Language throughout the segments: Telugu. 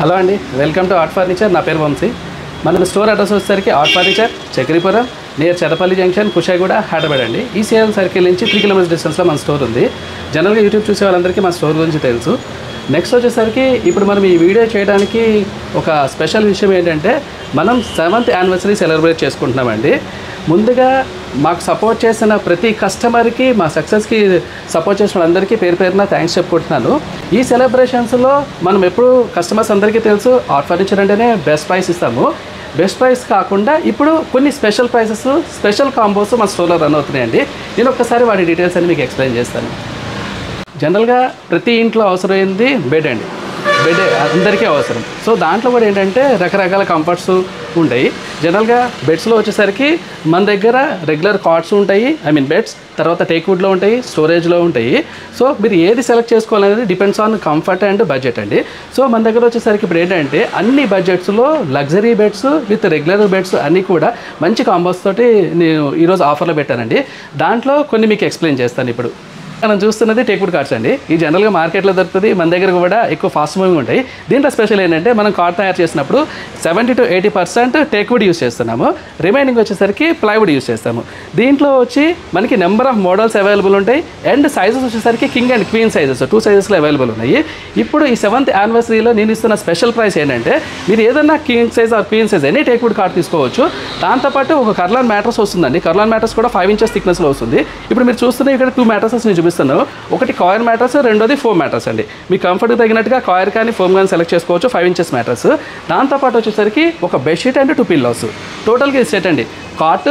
హలో అండి, వెల్కమ్ టు ఆర్ట్ ఫర్నిచర్. నా పేరు వంశీ. మన స్టోర్ అడ్రస్ వచ్చేసరికి art furniture, Chakripuram, near Cherapalli junction, Kushaiguda, Hyderabad అండి. ఈసీఎల్ సర్కిల్ నుంచి 3 కిలోమీటర్స్ డిస్టెన్స్లో మన స్టోర్ ఉంది. జనరల్గా యూట్యూబ్ చూసే వాళ్ళందరికీ మన స్టోర్ గురించి తెలుసు. నెక్స్ట్ వచ్చేసరికి ఇప్పుడు మనం ఈ వీడియో చేయడానికి ఒక స్పెషల్ విషయం ఏంటంటే, మనం 7th యానివర్సరీ సెలబ్రేట్ చేసుకుంటున్నామండి. ముందుగా మాకు సపోర్ట్ చేసిన ప్రతి కస్టమర్కి, మా సక్సెస్కి సపోర్ట్ చేసిన వాళ్ళందరికీ పేరు పేరున థ్యాంక్స్ చెప్పుకుంటున్నాను. ఈ సెలబ్రేషన్స్లో మనం ఎప్పుడు కస్టమర్స్ అందరికీ తెలుసు, ఆర్ట్ ఫర్నిచర్ అంటేనే బెస్ట్ ప్రైస్ ఇస్తాము. బెస్ట్ ప్రైస్ కాకుండా ఇప్పుడు కొన్ని స్పెషల్ ప్రైసెస్, స్పెషల్ కాంబోస్ మన స్టోర్లో రన్ అవుతున్నాయండి. నేను ఒక్కసారి వాటి డీటెయిల్స్ అని మీకు ఎక్స్ప్లెయిన్ చేస్తాను. జనరల్గా ప్రతి ఇంట్లో అవసరమైంది బెడ్ అండి. బెడ్ అందరికీ అవసరం. సో దాంట్లో కూడా ఏంటంటే రకరకాల కంఫర్ట్స్ ఉంటాయి. జనరల్గా బెడ్స్లో వచ్చేసరికి మన దగ్గర రెగ్యులర్ కాట్స్ ఉంటాయి, బెడ్స్, తర్వాత టేక్వుడ్లో ఉంటాయి, స్టోరేజ్లో ఉంటాయి. సో మీరు ఏది సెలెక్ట్ చేసుకోవాలనేది depends on comfort and budget అండి. సో మన దగ్గర వచ్చేసరికి ఇప్పుడు ఏంటంటే అన్ని బడ్జెట్స్లో luxury beds with regular beds అన్నీ కూడా మంచి కాంబోస్ తోటి నేను ఈరోజు ఆఫర్లో పెట్టానండి. దాంట్లో కొన్ని మీకు ఎక్స్ప్లెయిన్ చేస్తాను. ఇప్పుడు మనం చూస్తున్నది టేక్వుడ్ కార్డ్స్ అండి. ఈ జనరల్గా మార్కెట్లో దొరుకుతుంది, మన దగ్గర కూడా ఎక్కువ ఫాస్ట్ మూవింగ్ ఉంటాయి. దీంట్లో స్పెషల్ ఏంటంటే మనం కార్డ్ తయారు చేసినప్పుడు 70 to 80% టేక్వుడ్ యూస్ చేస్తున్నాము. రిమైనింగ్ వచ్చేసరికి ప్లైవుడ్ యూస్ చేస్తాము. దీంట్లో వచ్చి మనకి నెంబర్ ఆఫ్ మోడల్స్ అవైలబుల్ ఉంటాయి. అండ్ సైజెస్ వచ్చేసరికి కింగ్ అండ్ క్వీన్ సైజెస్ 2 సైజెస్లో అవైలబుల్ ఉన్నాయి. ఇప్పుడు ఈ 7th యానివర్సరీలో నేను ఇస్తున్న స్పెషల్ ప్రైస్ ఏంటంటే, మీరు ఏదైనా king size are queen size any teakwood card తీసుకోవచ్చు. దాంతోపాటు ఒక కర్లాన్ మ్యాట్రస్ వస్తుందండి. కర్లాన్ మ్యాట్రస్ కూడా 5 inches థిక్నెస్లో వస్తుంది. ఇప్పుడు మీరు చూస్తున్న ఇక్కడ 2 మ్యాట్రసెస్ నేను చూపిస్తాను. ఒకటి కాయర్ మ్యాట్రస్, రెండోది ఫోమ్ మ్యాట్రస్ అండి. మీ కంఫర్ట్కి తగినట్టుగా కాయర్ కానీ ఫోమ్ కానీ సెలెక్ట్ చేసుకోవచ్చు. 5 inches మ్యాట్రస్. దాంతోపాటు వచ్చేసరికి ఒక బెడ్షీట్ అండ్ 2 పిల్లోస్. టోటల్గా ఇది సెట్ అండి. Cot,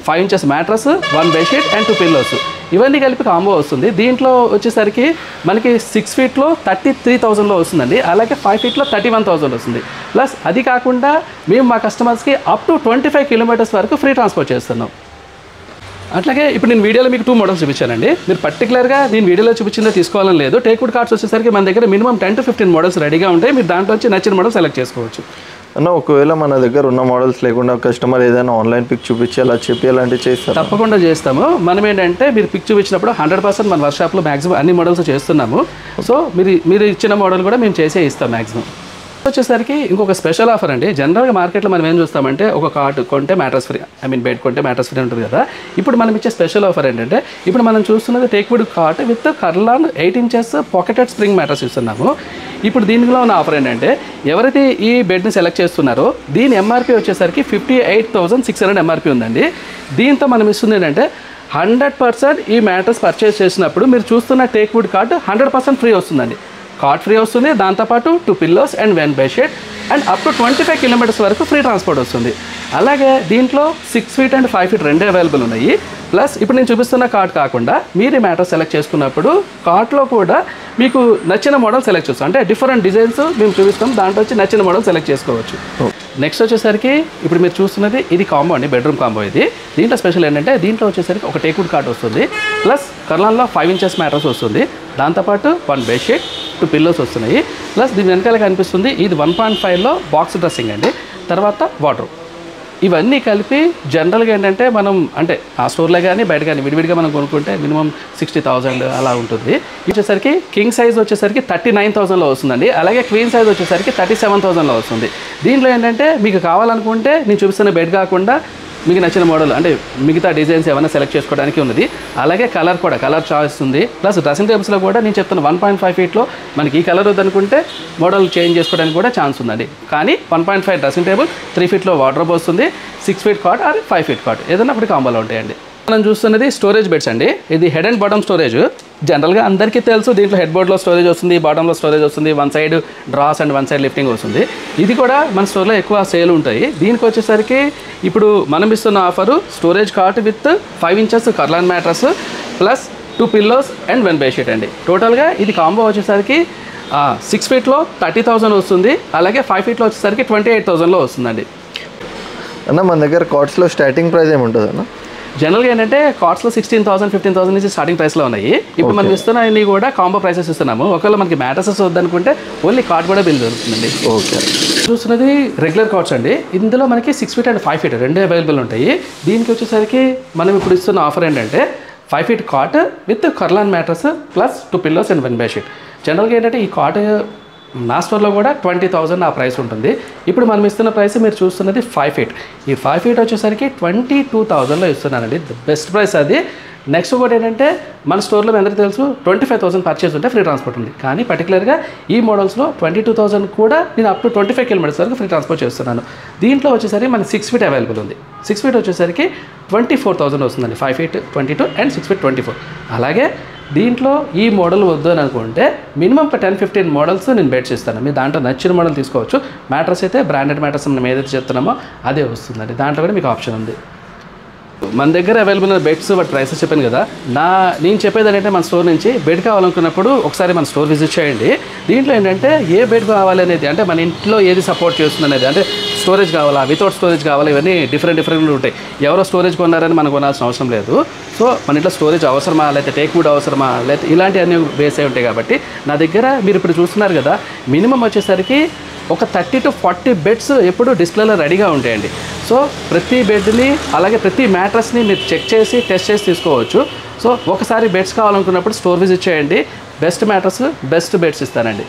5 inches mattress, 1 bedsheet and 2 pillows, ఇవన్నీ కలిపి కాంబో వస్తుంది. దీంట్లో వచ్చేసరికి మనకి 6 feetలో 33,000లో వస్తుందండి. అలాగే 5 feetలో 31,000 వస్తుంది. ప్లస్ అది కాకుండా మేము మా కస్టమర్స్కి అప్ టు 25 kilometers వరకు ఫ్రీ ట్రాన్స్పోర్ట్ చేస్తున్నాం. అట్లాగే ఇప్పుడు నేను వీడియోలో మీకు 2 మోడల్స్ చూపించానండి. మీరు పర్టికులర్గా నేను వీడియోలో చూపించిందే తీసుకోవాలని లేదు. టేక్వుడ్ కార్డ్స్ వచ్చేసరికి మన దగ్గర మినిమం 10 to 15 మోడల్స్ రెడీగా ఉంటాయి. మీరు దాంట్లో వచ్చి నచ్చిన మోడల్ సెలెక్ట్ చేసుకోవచ్చు. అన్న, ఒకవేళ మన దగ్గర ఉన్న మోడల్స్ లేకుండా కస్టమర్ ఏదైనా ఆన్లైన్ పిక్ చూపించి అలా చెప్పి అలాంటివి చేస్తాం? తప్పకుండా చేస్తాము. మనం ఏంటంటే మీరు పిక్ చూపించినప్పుడు 100% మన వర్క్షాప్లో మ్యాక్సిమం అన్ని మోడల్స్ చేస్తున్నాము. సో మీరు ఇచ్చిన మోడల్ కూడా మేము చేసే ఇస్తాం మ్యాక్సిమం. వచ్చేసరికి ఇంకొక స్పెషల్ ఆఫర్ అండి. జనరల్గా మార్కెట్లో మనం ఏం చూస్తామంటే, ఒక కార్డ్ కొంటే మ్యాట్రస్ ఫ్రీ, బెడ్ కొంటే మ్యాట్రస్ ఫ్రీ ఉంటుంది కదా. ఇప్పుడు మనం ఇచ్చే స్పెషల్ ఆఫర్ ఏంటంటే, ఇప్పుడు మనం చూస్తున్నది teakwood card with Kurlon 8 inches pocketed spring mattress ఇస్తున్నాము. ఇప్పుడు దీనిలో ఉన్న ఆఫర్ ఏంటంటే, ఎవరైతే ఈ బెడ్ని సెలెక్ట్ చేస్తున్నారో దీని ఎంఆర్పి వచ్చేసరికి 58,600 ఎంఆర్పి ఉందండి. దీంతో మనం ఇస్తుంది ఏంటంటే 100% ఈ మ్యాట్రస్ పర్చేస్ చేసినప్పుడు మీరు చూస్తున్న టేక్వుడ్ కార్డ్ 100% ఫ్రీ వస్తుందండి. కార్డ్ ఫ్రీ వస్తుంది. దాంతోపాటు 2 pillows and 1 bedsheet and up to 25 kilometers వరకు ఫ్రీ ట్రాన్స్పోర్ట్ వస్తుంది. అలాగే దీంట్లో 6 feet అండ్ 5 feet రెండే అవైలబుల్ ఉన్నాయి. ప్లస్ ఇప్పుడు నేను చూపిస్తున్న కార్డ్ కాకుండా మీరు మ్యాటర్ సెలెక్ట్ చేసుకున్నప్పుడు కార్డ్లో కూడా మీకు నచ్చిన మోడల్ సెలెక్ట్ చేస్తాం. అంటే డిఫరెంట్ డిజైన్స్ మేము చూపిస్తాం. దాంట్లో వచ్చి నచ్చిన మోడల్ సెలెక్ట్ చేసుకోవచ్చు. నెక్స్ట్ వచ్చేసరికి ఇప్పుడు మీరు చూస్తున్నది ఇది కాంబో అండి, బెడ్రూమ్ కాంబో ఇది. దీంట్లో స్పెషల్ ఏంటంటే, దీంట్లో వచ్చేసరికి ఒక టేక్వుడ్ కార్డ్ వస్తుంది. ప్లస్ కర్లాన్లో 5 inches మ్యాట్రస్ వస్తుంది. దాంతోపాటు 1 బెడ్షీట్, 2 పిల్లోస్ వస్తున్నాయి. ప్లస్ దీని వెనకాల కనిపిస్తుంది ఇది 1.5లో బాక్స్ డ్రెస్సింగ్ అండి. తర్వాత వాటర్, ఇవన్నీ కలిపి జనరల్గా ఏంటంటే మనం అంటే ఆ స్టోర్లో కానీ బయట కానీ విడివిడిగా మనం కొనుక్కుంటే మినిమం 60,000 అలా ఉంటుంది. వచ్చేసరికి కింగ్ సైజ్ వచ్చేసరికి 39,000లో వస్తుందండి. అలాగే క్వీన్ సైజ్ వచ్చేసరికి 37,000లో వస్తుంది. దీంట్లో ఏంటంటే మీకు కావాలనుకుంటే నేను చూపిస్తున్న బెడ్ కాకుండా మీకు నచ్చిన మోడల్ అంటే మిగతా డిజైన్స్ ఏమైనా సెలెక్ట్ చేసుకోవడానికి ఉన్నది. అలాగే కలర్ కూడా కలర్ చాయిస్ ఉంది. ప్లస్ డ్రెస్సింగ్ టేబుల్స్లో కూడా నేను చెప్తున్న 1.5 feetలో మనకి ఈ కలర్ వద్దనుకుంటే మోడల్ చేంజ్ చేసుకోవడానికి కూడా ఛాన్స్ ఉందండి. కానీ 1.5 డ్రెస్సింగ్ టేబుల్, 3 feetలో వార్డ్రోబ్ వస్తుంది, 6 feet cot or 5 feet cot ఏదైనా ఒకటి కాంబోలో ఉంటాయండి. మనం చూస్తున్నది స్టోరేజ్ బెడ్స్ అండి. ఇది హెడ్ అండ్ బాటమ్ స్టోరేజ్. జనరల్గా అందరికీ తెలుసు, దీంట్లో హెడ్ బోర్డ్లో స్టోరేజ్ వస్తుంది, బాటంలో స్టోరేజ్ వస్తుంది, 1 side drawers and 1 side lifting వస్తుంది. ఇది కూడా మన స్టోర్లో ఎక్కువ సేల్ ఉంటాయి. దీనికి వచ్చేసరికి ఇప్పుడు మనం ఇస్తున్న offer storage cart with 5 inches Kurlon mattress plus 2 pillows and 1 bedsheet అండి. టోటల్గా ఇది కాంబో వచ్చేసరికి 6 feetలో 30,000 వస్తుంది. అలాగే 5 feetలో వచ్చేసరికి 28,000లో వస్తుందండి. అన్న, మన దగ్గర కార్డ్స్లో స్టార్టింగ్ ప్రైస్ ఏముంటుంది అన్న? జనరల్గా ఏంటంటే కార్డ్స్లో 16,000, 15,000 నుంచి స్టార్టింగ్ ప్రైస్లో ఉన్నాయి. ఇప్పుడు మనం ఇస్తున్నవి కూడా కాంబో ప్రైసెస్ ఇస్తున్నాము. ఒకవేళ మనకి మ్యాట్రసెస్ వద్దనుకుంటే ఓన్లీ కార్డ్ కూడా బిల్ దొరుకుతుందండి. ఓకే. చూస్తున్నది రెగ్యులర్ కార్డ్స్ అండి. ఇందులో మనకి 6 feet అండ్ 5 feet రెండే అవైలబుల్ ఉంటాయి. దీనికి వచ్చేసరికి మనం ఇప్పుడు ఇస్తున్న ఆఫర్ ఏంటంటే 5 feet cot with Kurlon mattress plus 2 pillows and 1 bedsheet. జనరల్గా ఏంటంటే ఈ కాట్ నా స్టోర్లో కూడా 20,000 ఆ ప్రైస్ ఉంటుంది. ఇప్పుడు మనం ఇస్తున్న ప్రైస్ మీరు చూస్తున్నది 5 feet. ఈ 5 feet వచ్చేసరికి 22,000లో ఇస్తున్నానండి. బెస్ట్ ప్రైస్ అది. నెక్స్ట్ ఒకటి ఏంటంటే మన స్టోర్లో మీ అందరికీ తెలుసు 25,000 పర్చేస్ ఉంటే ఫ్రీ ట్రాన్స్పోర్ట్ ఉంది. కానీ పర్టికులర్గా ఈ మోడల్స్లో 22,000 కూడా నేను అప్ టు 25 kilometers వరకు ఫ్రీ ట్రాన్స్పోర్ట్ చేస్తున్నాను. దీంట్లో వచ్చేసరికి మనకి 6 feet అవైలబుల్ ఉంది. 6 feet వచ్చేసరికి 24,000 వస్తుందండి. 5 feet 22 అండ్ 6 feet 24. అలాగే దీంట్లో ఈ మోడల్ వద్దు అని అనుకుంటే మినిమం 10-15 మోడల్స్ నేను బెడ్స్ ఇస్తాను. మీరు దాంట్లో నచ్చిన మోడల్ తీసుకోవచ్చు. మ్యాట్రస్ అయితే బ్రాండెడ్ మ్యాట్రస్ మనం ఏదైతే చెప్తున్నామో అదే వస్తుందండి. దాంట్లో కూడా మీకు ఆప్షన్ ఉంది. మన దగ్గర అవైలబుల్ ఉన్న బెడ్స్ వాటి ప్రైసెస్ చెప్పాను కదా. నేను చెప్పేది ఏంటంటే మన స్టోర్ నుంచి బెడ్ కావాలనుకున్నప్పుడు ఒకసారి మన స్టోర్ విజిట్ చేయండి. దీంట్లో ఏంటంటే ఏ బెడ్ కావాలి అనేది, అంటే మన ఇంట్లో ఏది సపోర్ట్ చేస్తుంది అనేది, అంటే స్టోరేజ్ కావాలా, వితౌట్ స్టోరేజ్ కావాలా, ఇవన్నీ డిఫరెంట్ ఉంటాయి. ఎవరో స్టోరేజ్ కొన్నారని మనకు కొనాల్సిన అవసరం లేదు. సో మన ఇంట్లో స్టోరేజ్ అవసరమా, లేకపోతే టేక్ వుడ్ అవసరమా, లేకపోతే ఇలాంటివన్నీ బేస్ అయి ఉంటాయి. కాబట్టి నా దగ్గర మీరు ఇప్పుడు చూస్తున్నారు కదా, మినిమం వచ్చేసరికి ఒక 30 to 40 బెడ్స్ ఎప్పుడు డిస్ప్లేలో రెడీగా ఉంటాయండి. సో ప్రతి బెడ్ని అలాగే ప్రతి మ్యాట్రస్ని మీరు చెక్ చేసి టెస్ట్ చేసి తీసుకోవచ్చు. సో ఒకసారి బెడ్స్ కావాలనుకున్నప్పుడు స్టోర్ విజిట్ చేయండి. బెస్ట్ మ్యాట్రస్, బెస్ట్ బెడ్స్ ఇస్తానండి.